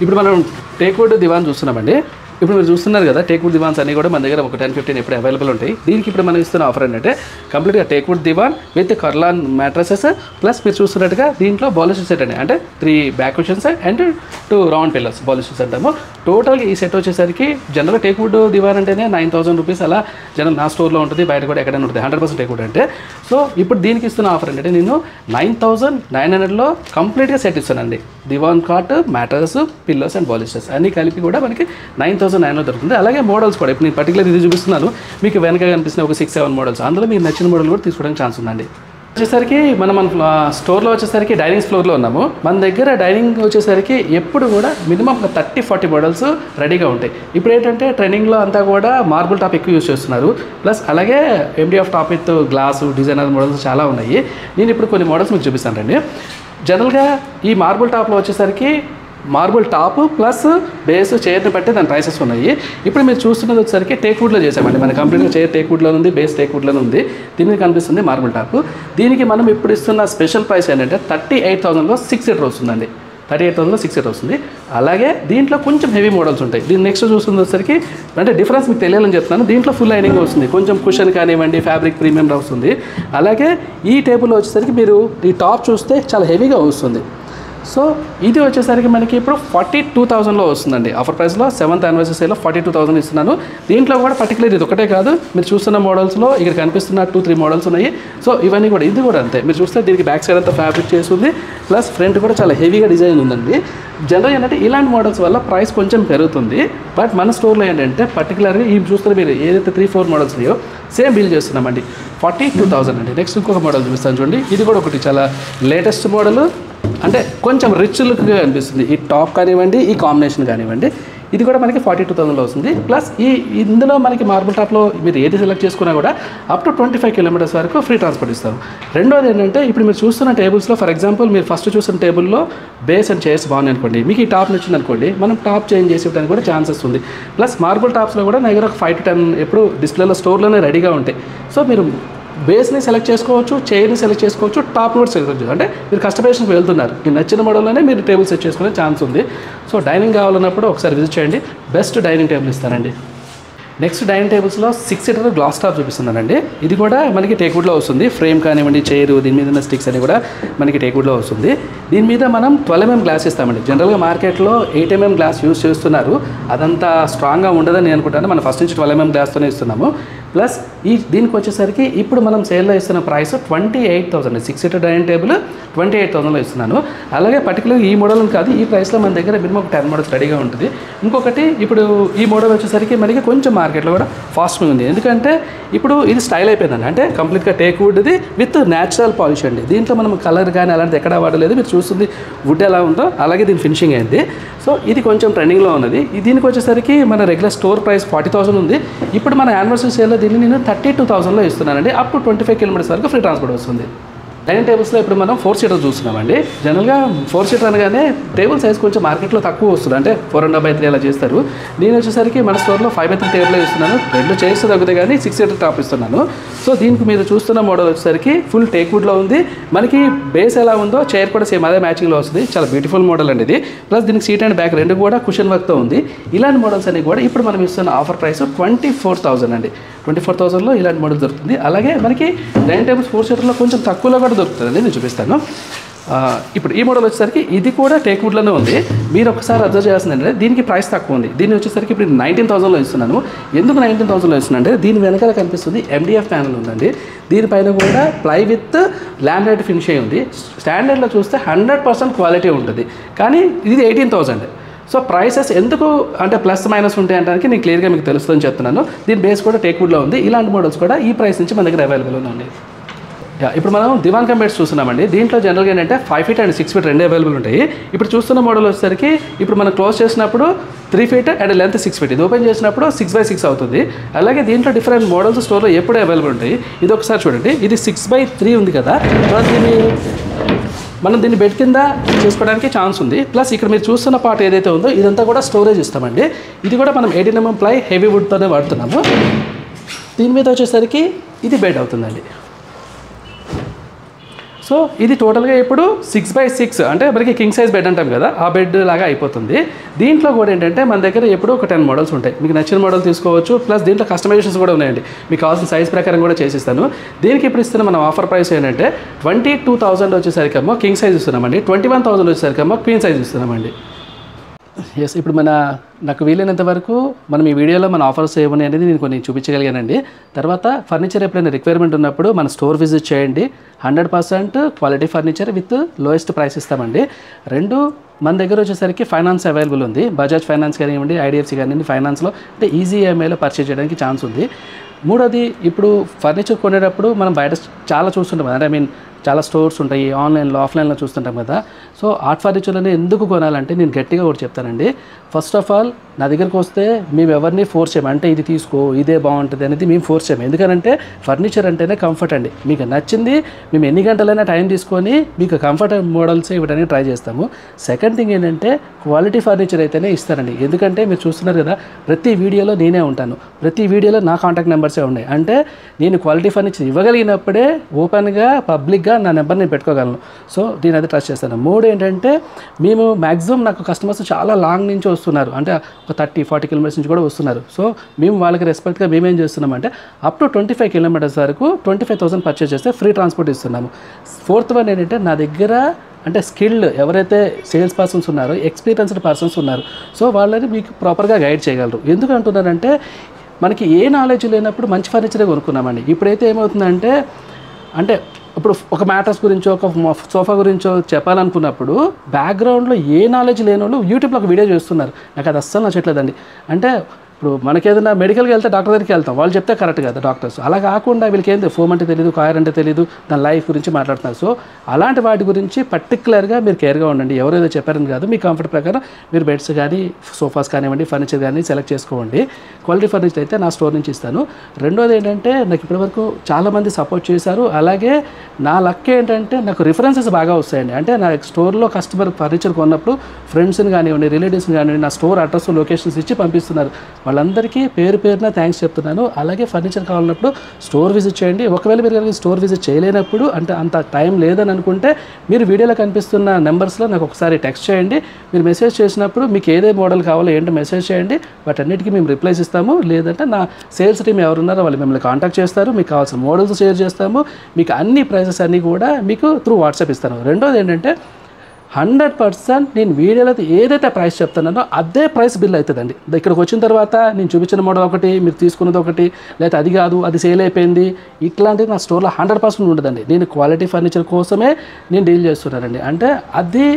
ఇప్పుడు మనం టేక్వుడ్ దివాన్ చూస్తున్నామండి. ఇప్పుడు మీరు చూస్తున్నారు కదా, టేక్వుడ్ దివాన్స్ అన్నీ కూడా మన దగ్గర ఒక 10-15 ఎప్పుడు అవైలబుల్ ఉంటాయి. దీనికి ఇప్పుడు మనం ఇస్తున్న ఆఫర్ ఏంటంటే కంప్లీట్గా teakwood divan with Kurlon mattresses plus మీరు చూస్తున్నట్టుగా దీంట్లో బాలిస్టర్ సెట్ అండి, అంటే 3 back cushions and 2 round pillars bolsters అంటాము. టోటల్గా ఈ సెట్ వచ్చేసరికి జనరల్గా టేక్వుడ్ దివాన్ అంటేనే 9,000 రూపీస్ అలా జనరల్ నా స్టోర్లో ఉంటుంది, బయట కూడా ఎక్కడైనా ఉంటుంది 100% టేక్వుడ్ అంటే. సో ఇప్పుడు దీనికి ఇస్తున్న ఆఫర్ ఏంటంటే నేను 9,900లో కంప్లీట్గా సెట్ ఇస్తానండి. దివాన్ కాట్, మ్యాట్రస్, పిల్లోస్ అండ్ బాలిస్టర్స్ అన్నీ కలిపి కూడా మనకి 9,900 దొరుకుతుంది. అలాగే మోడల్స్ కూడా ఇప్పుడు నేను పర్టికులర్ ఇది చూపిస్తున్నాను, మీకు వెనక కనిపిస్తున్న ఒక 6-7 మోడల్స్, అందులో మీకు నచ్చిన మోడల్ కూడా తీసుకోవడానికి ఛాన్స్ ఉందండి. వచ్చేసరికి మన స్టోర్లో వచ్చేసరికి డైనింగ్ ఫ్లోర్లో ఉన్నాము. మన దగ్గర డైనింగ్ వచ్చేసరికి ఎప్పుడు కూడా మినిమం 30-40 మోడల్స్ రెడీగా ఉంటాయి. ఇప్పుడు ఏంటంటే ట్రెండింగ్లో అంతా కూడా మార్బుల్ టాప్ ఎక్కువ యూజ్ చేస్తున్నారు. ప్లస్ అలాగే MDF top with glass designer models చాలా ఉన్నాయి. నేను ఇప్పుడు కొన్ని మోడల్స్ మీకు చూపిస్తానండి. జనరల్గా ఈ మార్బుల్ టాప్లో వచ్చేసరికి మార్బుల్ టాప్ ప్లస్ బేస్ చైర్ని బట్టి దాని ప్రైసెస్ ఉన్నాయి. ఇప్పుడు మీరు చూస్తున్నది వచ్చేసరికి టేక్వుడ్లో చేసామండి. మన కంప్లీట్గా చైర్ టేక్వుడ్లో ఉంది, బేస్ టేక్వుడ్లో ఉంది. దీని మీద కనిపిస్తుంది మార్బుల్ టాప్. దీనికి మనం ఇప్పుడు ఇస్తున్న స్పెషల్ ప్రైస్ ఏంటంటే 38,000లో 6 సీటర్ వస్తుందండి. 38,000లో 6 సీటర్ వస్తుంది. అలాగే దీంట్లో కొంచెం హెవీ మోడల్స్ ఉంటాయి. దీన్ని నెక్స్ట్ చూస్తుంది వచ్చేసరికి అంటే డిఫరెన్స్ మీకు తెలియాలని చెప్తున్నాను. దీంట్లో ఫుల్ లైనింగ్ వస్తుంది, కొంచెం కుషన్ కానివ్వండి, ఫ్యాబ్రిక్ ప్రీమియం వస్తుంది. అలాగే ఈ టేబుల్లో వచ్చేసరికి మీరు ఈ టాప్ చూస్తే చాలా హెవీగా వస్తుంది. సో ఇది వచ్చేసరికి మనకి ఇప్పుడు 42,000లో వస్తుందండి. ఆఫర్ ప్రైస్లో 7th anniversary సేల్లో 42,000 ఇస్తున్నాను. దీంట్లో కూడా పర్టికులర్ ఇది ఒకటే కాదు, మీరు చూస్తున్న మోడల్స్లో ఇక్కడ కనిపిస్తున్న 2-3 మోడల్స్ ఉన్నాయి. సో ఇవన్నీ కూడా ఇది కూడా అంతే. మీరు చూస్తే దీనికి బ్యాక్ సైడ్ అంతా ఫ్యాబ్రిక్ చేస్తుంది, ప్లస్ ఫ్రంట్ కూడా చాలా హెవీగా డిజైన్ ఉందండి. జనరల్ ఏంటంటే ఇలాంటి మోడల్స్ వల్ల ప్రైస్ కొంచెం పెరుగుతుంది. బట్ మన స్టోర్లో ఏంటంటే పర్టికులర్గా ఈ చూస్తున్న మీరు ఏదైతే 3-4 మోడల్స్ ఉన్నాయో సేమ్ బిల్ చేస్తున్నామండి. 42,000 అండి. నెక్స్ట్ ఇంకొక మోడల్ చూపిస్తాను చూడండి. ఇది కూడా ఒకటి చాలా లేటెస్ట్ మోడల్, అంటే కొంచెం రిచ్ లుక్గా అనిపిస్తుంది. ఈ టాప్ కానివ్వండి, ఈ కాంబినేషన్ కానివ్వండి, ఇది కూడా మనకి 42,000లో వస్తుంది. ప్లస్ ఇందులో మనకి మార్బుల్ టాప్లో మీరు ఏది సెలెక్ట్ చేసుకున్నా కూడా అప్ టు 25 kilometers వరకు ఫ్రీ ట్రాన్స్పోర్ట్ ఇస్తాం. రెండోది ఏంటంటే ఇప్పుడు మీరు చూస్తున్న టేబుల్స్లో ఫర్ ఎగ్జాంపుల్ మీరు ఫస్ట్ చూసిన టేబుల్లో బేస్ అండ్ చైర్స్ బాగున్నాయి అనుకోండి, మీకు ఈ టాప్ నచ్చింది అనుకోండి, మనం టాప్ చేంజ్ చేసి ఇవ్వడానికి కూడా ఛాన్సెస్ ఉంది. ప్లస్ మార్బుల్ టాప్స్లో కూడా నా దగ్గర ఒక 5-10 ఎప్పుడు డిస్ప్లేలో స్టోర్లోనే రెడీగా ఉంటాయి. సో మీరు బేస్ని సెలెక్ట్ చేసుకోవచ్చు, చైర్ని సెలెక్ట్ చేసుకోవచ్చు, టాప్ కూడా సెలెక్ట్ చేసుకోవచ్చు. అంటే మీరు కస్టమైజేషన్కి వెళ్తున్నారు, మీకు నచ్చిన మోడల్లోనే మీరు టేబుల్ సెట్ చేసుకునే ఛాన్స్ ఉంది. సో డైనింగ్ కావాలన్నప్పుడు ఒకసారి విజిట్ చేయండి, బెస్ట్ డైనింగ్ టేబుల్ ఇస్తానండి. నెక్స్ట్ డైనింగ్ టేబుల్స్లో 6 సీటర్ గ్లాస్ టాప్ చూపిస్తున్నానండి. ఇది కూడా మనకి టేక్వుడ్లో వస్తుంది. ఫ్రేమ్ కానివ్వండి, చైర్, దీని మీద ఉన్న స్టిక్స్ అని కూడా మనకి టేక్వుడ్లో వస్తుంది. దీని మీద మనం 12 mm గ్లాస్ ఇస్తామండి. జనరల్గా మార్కెట్లో 8 mm గ్లాస్ యూస్ చేస్తున్నారు, అదంతా స్ట్రాంగ్గా ఉండదని నేను అనుకుంటాను. మనం ఫస్ట్ నుంచి 12 mm గ్లాస్తోనే ఇస్తున్నాము. ప్లస్ దీనికి వచ్చేసరికి ఇప్పుడు మనం సేల్లో ఇస్తున్న ప్రైస్ 28,000. 6 సీటర్ డైనింగ్ టేబుల్ 28,000లో ఇస్తున్నాను. అలాగే పర్టికులర్ ఈ మోడల్ కాదు, ఈ ప్రైస్లో మన దగ్గర మినిమం 10 మోడల్స్ రెడీగా ఉంటుంది. ఇంకొకటి ఇప్పుడు ఈ మోడల్ వచ్చేసరికి మనకి కొంచెం మార్కెట్లో కూడా ఫాస్ట్గా ఉంది. ఎందుకంటే ఇప్పుడు ఇది స్టైల్ అయిపోయిందండి. అంటే కంప్లీట్గా టేక్వుడ్ది విత్ న్యాచురల్ పాలిష్ అండి. దీంట్లో మనం కలర్ కానీ అలాంటిది ఎక్కడా వాడలేదు. మీరు చూస్తుంది వుడ్ ఎలా ఉందో అలాగే దీని ఫినిషింగ్ అయింది. సో ఇది కొంచెం ట్రెండింగ్లో ఉన్నది. దీనికి వచ్చేసరికి మన రెగ్యులర్ స్టోర్ ప్రైస్ 40,000 ఉంది. ఇప్పుడు మన యానివర్సరీ సేల్లో దీన్ని నేను 32,000లో ఇస్తున్నానండి. అప్ టు 25 kilometers వరకు ఫ్రీ ట్రాన్స్పోర్ట్ వస్తుంది. డైనింగ్ టేబుల్స్లో ఇప్పుడు మనం 4 సీటర్ చూస్తున్నామండి. జనరల్గా 4 సీటర్ అనగానే టేబుల్ సైజ్ కొంచెం మార్కెట్లో తక్కువ వస్తుంది, అంటే 4.5x3 అలా చేస్తారు. నేను వచ్చేసరికి మన స్టోర్లో 5x3 టేబుల్ ఇస్తున్నాను. 2 చైర్స్ తగ్గుతాయి కానీ 6 సీటర్ టాప్ ఇస్తున్నాను. సో దీనికి మీరు చూస్తున్న మోడల్ వచ్చేసరికి ఫుల్ టేక్వుడ్లో ఉంది. మనకి బేస్ ఎలా ఉందో చైర్ కూడా సేమ్ అదే మ్యాచింగ్లో వస్తుంది. చాలా బ్యూటిఫుల్ మోడల్ అండి ఇది. ప్లస్ దీనికి సీట్ అండ్ బ్యాక్ రెండు కూడా కుషన్ వర్క్తో ఉంది. ఇలాంటి మోడల్స్ అన్ని కూడా ఇప్పుడు మనం ఇస్తున్న ఆఫర్ ప్రైస్ 24,000 అండి. 24,000లో ఇలాంటి మోడల్ దొరుకుతుంది. అలాగే మనకి డైనింగ్ టేబుల్స్ 4 సీటర్లో కొంచెం తక్కువలో కూడా దొరుకుతుందండి, నేను చూపిస్తాను. ఇప్పుడు ఈ మోడల్ వచ్చేసరికి ఇది కూడా టేక్వుడ్లోనే ఉంది. మీరు ఒకసారి అబ్జర్వ్ చేయాల్సింది ఏంటంటే దీనికి ప్రైస్ తక్కువ ఉంది. దీన్ని వచ్చేసరికి ఇప్పుడు 19,000లో ఇస్తున్నాను. ఎందుకు 19,000లో ఇస్తున్నాను అంటే దీని వెనకాల కనిపిస్తుంది MDF ప్యానల్ ఉందండి. దీనిపైన కూడా ప్లై విత్ లామినేట్ ఫినిష్ అయి ఉంది. స్టాండర్డ్లో చూస్తే 100% క్వాలిటీ ఉంటుంది, కానీ ఇది 18,000. సో ప్రైసెస్ ఎందుకు అంటే ప్లస్ మైనస్ ఉంటాయి అంటే నేను క్లియర్గా మీకు తెలుస్తుందని చెప్తున్నాను. దీని బేస్ కూడా టేక్వుడ్లో ఉంది. ఇలాంటి మోడల్స్ కూడా ఈ ప్రైస్ నుంచి మన దగ్గర అవైలబుల్ ఉన్నాయి. ఇప్పుడు మనం దివాన్ కమ్ బెడ్స్ చూస్తున్నామండి. దీంట్లో జనరల్గా ఏంటంటే 5 feet అండ్ 6 feet రెండు అవైలబుల్ ఉంటాయి. ఇప్పుడు చూస్తున్న మోడల్ వచ్చేసరికి ఇప్పుడు మనం క్లోజ్ చేసినప్పుడు 3 feet అండ్ లెంత్ 6 feet, ఇది ఓపెన్ చేసినప్పుడు 6x6 అవుతుంది. అలాగే దీంట్లో డిఫరెంట్ మోడల్స్ స్టోర్లో ఎప్పుడూ అవైలబుల్ ఉంటాయి. ఇది ఒకసారి చూడండి, ఇది 6x3 ఉంది కదా, మనం దీన్ని బెడ్ కింద చేసుకోవడానికి ఛాన్స్ ఉంది. ప్లస్ ఇక్కడ మీరు చూస్తున్న పార్ట్ ఏదైతే ఉందో ఇదంతా కూడా స్టోరేజ్ ఇస్తామండి. ఇది కూడా మనం 18 mm ప్లై హెవీ వుడ్తోనే వాడుతున్నాము. దీని మీద వచ్చేసరికి ఇది బెడ్ అవుతుందండి. సో ఇది టోటల్గా ఇప్పుడు 6x6 అంటే మనకి కింగ్ సైజ్ బెడ్ అంటాం కదా, ఆ బెడ్ లాగా అయిపోతుంది. దీంట్లో కూడా ఏంటంటే మన దగ్గర ఎప్పుడు ఒక 10 మోడల్స్ ఉంటాయి. మీకు నచ్చిన మోడల్ తీసుకోవచ్చు. ప్లస్ దీంట్లో కస్టమైజేషన్స్ కూడా ఉన్నాయండి. మీకు కావాల్సిన సైజ్ ప్రకారం కూడా చేసిస్తాను. దీనికి ఇప్పుడు ఇస్తున్న మనం ఆఫర్ ప్రైస్ ఏంటంటే 22,000 వచ్చేసరికేమో కింగ్ సైజ్ ఇస్తున్నామండి, 21,000 వచ్చేసరికేమో క్వీన్ సైజ్ ఇస్తున్నామండి. ఎస్, ఇప్పుడు నాకు వీలైనంత వరకు మనం ఈ వీడియోలో మన ఆఫర్స్ ఏమని అనేది నేను కొన్ని చూపించగలిగానండి. తర్వాత ఫర్నిచర్ ఎప్పుడైనా రిక్వైర్మెంట్ ఉన్నప్పుడు మన స్టోర్ విజిట్ చేయండి. 100% quality furniture with lowest price ఇస్తామండి. రెండు, మన దగ్గర వచ్చేసరికి ఫైనాన్స్ అవైలబుల్ ఉంది. బజాజ్ ఫైనాన్స్ కానివ్వండి, ఐడిఎఫ్సి కానివ్వండి, ఫైనాన్స్లో అంటే ఈజీ ఈఎంఐలో పర్చేజ్ చేయడానికి ఛాన్స్ ఉంది. మూడోది, ఇప్పుడు ఫర్నిచర్ కొనేటప్పుడు మనం బయట చాలా చూస్తుంటాం కదా, చాలా స్టోర్స్ ఉంటాయి, ఆన్లైన్లో ఆఫ్లైన్లో చూస్తుంటాం కదా. సో ఆర్ట్ ఫర్నిచర్లోనే ఎందుకు కొనాలంటే నేను గట్టిగా కూడా చెప్తానండి. ఫస్ట్ ఆఫ్ ఆల్ నా దగ్గరికి వస్తే మేము ఎవరిని ఫోర్స్ చేయము, అంటే ఇది తీసుకో ఇదే బాగుంటుంది అనేది మేము ఫోర్స్ చేయము. ఎందుకంటే ఫర్నిచర్ అంటేనే కంఫర్ట్ అండి. మీకు నచ్చింది మేము ఎన్ని గంటలైనా టైం తీసుకొని మీకు కంఫర్ట్ మోడల్స్ ఇవ్వడానికి ట్రై చేస్తాము. సెకండ్ థింగ్ ఏంటంటే క్వాలిటీ ఫర్నిచర్ అయితేనే ఇస్తారండి. ఎందుకంటే మీరు చూస్తున్నారు కదా, ప్రతి వీడియోలో నేనే ఉంటాను, ప్రతి వీడియోలో నా కాంటాక్ట్ నెంబర్సే ఉన్నాయి. అంటే నేను క్వాలిటీ ఫర్నిచర్ ఇవ్వగలిగినప్పుడే ఓపెన్గా పబ్లిక్గా నా నెంబర్ నేను పెట్టుకోగలను. సో దీని అయితే ట్రస్ట్ చేస్తాను. మూడు ఏంటంటే మేము మ్యాక్సిమం నాకు కస్టమర్స్ చాలా లాంగ్ నుంచి వస్తున్నారు, అంటే ఒక 30-40 కిలోమీటర్స్ నుంచి కూడా వస్తున్నారు. సో మేము వాళ్ళకి రెస్పెక్ట్గా మేమేం చేస్తున్నామంటే అప్ టు 25 కిలోమీటర్స్ వరకు 25,000 పర్చేస్ చేస్తే ఫ్రీ ట్రాన్స్పోర్ట్ ఇస్తున్నాము. ఫోర్త్ వన్ ఏంటంటే నా దగ్గర అంటే స్కిల్డ్ ఎవరైతే సేల్స్ పర్సన్స్ ఉన్నారో, ఎక్స్పీరియన్స్డ్ పర్సన్స్ ఉన్నారు. సో వాళ్ళని మీకు ప్రాపర్గా గైడ్ చేయగలరు. ఎందుకు అంటున్నానంటే మనకి ఏ నాలెడ్జ్ లేనప్పుడు మంచి ఫర్నిచరే కొనుక్కున్నామండి. ఇప్పుడైతే ఏమవుతుందంటే అంటే ఇప్పుడు ఒక మ్యాటర్స్ గురించో ఒక సోఫా గురించో చెప్పాలనుకున్నప్పుడు బ్యాక్గ్రౌండ్లో ఏ నాలెడ్జ్ లేని వాళ్ళు యూట్యూబ్లో ఒక వీడియో చేస్తున్నారు. నాకు అది అస్సలు నచ్చట్లేదండి. అంటే ఇప్పుడు మనకేదైనా మెడికల్కి వెళ్తే డాక్టర్ దగ్గరికి వెళ్తాం, వాళ్ళు చెప్తే కరెక్ట్ కదా డాక్టర్స్. అలా కాకుండా వీళ్ళకి ఏంది ఫోమ్ అంటే తెలియదు, కాయర్ అంటే తెలియదు, దాని లైఫ్ గురించి మాట్లాడుతున్నారు. సో అలాంటి వాటి గురించి పర్టికులర్గా మీరు కేర్గా ఉండండి. ఎవరేదో చెప్పారని కాదు, మీ కంఫర్ట్ ప్రకారం మీరు బెడ్స్ కానీ సోఫాస్ కానివ్వండి, ఫర్నిచర్ కానీ సెలెక్ట్ చేసుకోండి. క్వాలిటీ ఫర్నిచర్ అయితే నా స్టోర్ నుంచి ఇస్తాను. రెండోది ఏంటంటే నాకు ఇప్పటివరకు చాలామంది సపోర్ట్ చేశారు. అలాగే నా లక్ ఏంటంటే నాకు రిఫరెన్సెస్ బాగా వస్తాయండి. అంటే నా స్టోర్లో కస్టమర్ ఫర్నిచర్ కొన్నప్పుడు ఫ్రెండ్స్ని కానివ్వండి, రిలేటివ్స్ని కానివ్వండి, నా స్టోర్ అడ్రస్ లొకేషన్స్ ఇచ్చి పంపిస్తున్నారు. వాళ్ళందరికీ పేరు పేరున థ్యాంక్స్ చెప్తున్నాను. అలాగే ఫర్నిచర్ కావాలన్నప్పుడు స్టోర్ విజిట్ చేయండి. ఒకవేళ మీరు కనుక స్టోర్ విజిట్ చేయలేనప్పుడు, అంటే అంత టైం లేదని అనుకుంటే, మీరు వీడియోలో కనిపిస్తున్న నెంబర్స్లో నాకు ఒకసారి టెక్స్ట్ చేయండి. మీరు మెసేజ్ చేసినప్పుడు మీకు ఏదే మోడల్ కావాలో ఏంటో మెసేజ్ చేయండి. వాటన్నిటికీ మేము రిప్లైస్ ఇస్తాము. లేదంటే నా సేల్స్ టీమ్ ఎవరున్నారో వాళ్ళు మిమ్మల్ని కాంటాక్ట్ చేస్తారు. మీకు కావాల్సిన మోడల్స్ షేర్ చేస్తాము. మీకు అన్ని ప్రైసెస్ అన్నీ కూడా మీకు త్రూ వాట్సాప్ ఇస్తాను. రెండోది ఏంటంటే 100% నేను వీడియోలో ఏదైతే ప్రైస్ చెప్తున్నానో అదే ప్రైస్ బిల్ అవుతుందండి. ఇక్కడికి వచ్చిన తర్వాత నేను చూపించిన మోడల్ ఒకటి, మీరు తీసుకున్నది ఒకటి, లేకపోతే అది కాదు అది సేల్ అయిపోయింది, ఇట్లాంటివి నా స్టోర్లో 100% ఉండదండి. నేను క్వాలిటీ ఫర్నిచర్ కోసమే నేను డీల్ చేస్తున్నానండి. అంటే అది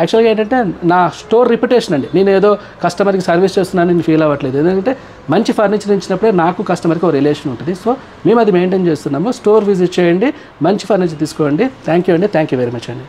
యాక్చువల్గా ఏంటంటే నా స్టోర్ రిప్యుటేషన్ అండి. నేను ఏదో కస్టమర్కి సర్వీస్ చేస్తున్నాను నేను ఫీల్ అవ్వట్లేదు. ఎందుకంటే మంచి ఫర్నిచర్ ఇచ్చినప్పుడే నాకు కస్టమర్కి ఒక రిలేషన్ ఉంటుంది. సో మేము అది మెయింటైన్ చేస్తున్నాము. స్టోర్ విజిట్ చేయండి, మంచి ఫర్నిచర్ తీసుకోండి. థ్యాంక్ యూ అండి. థ్యాంక్ యూ వెరీ మచ్ అండి.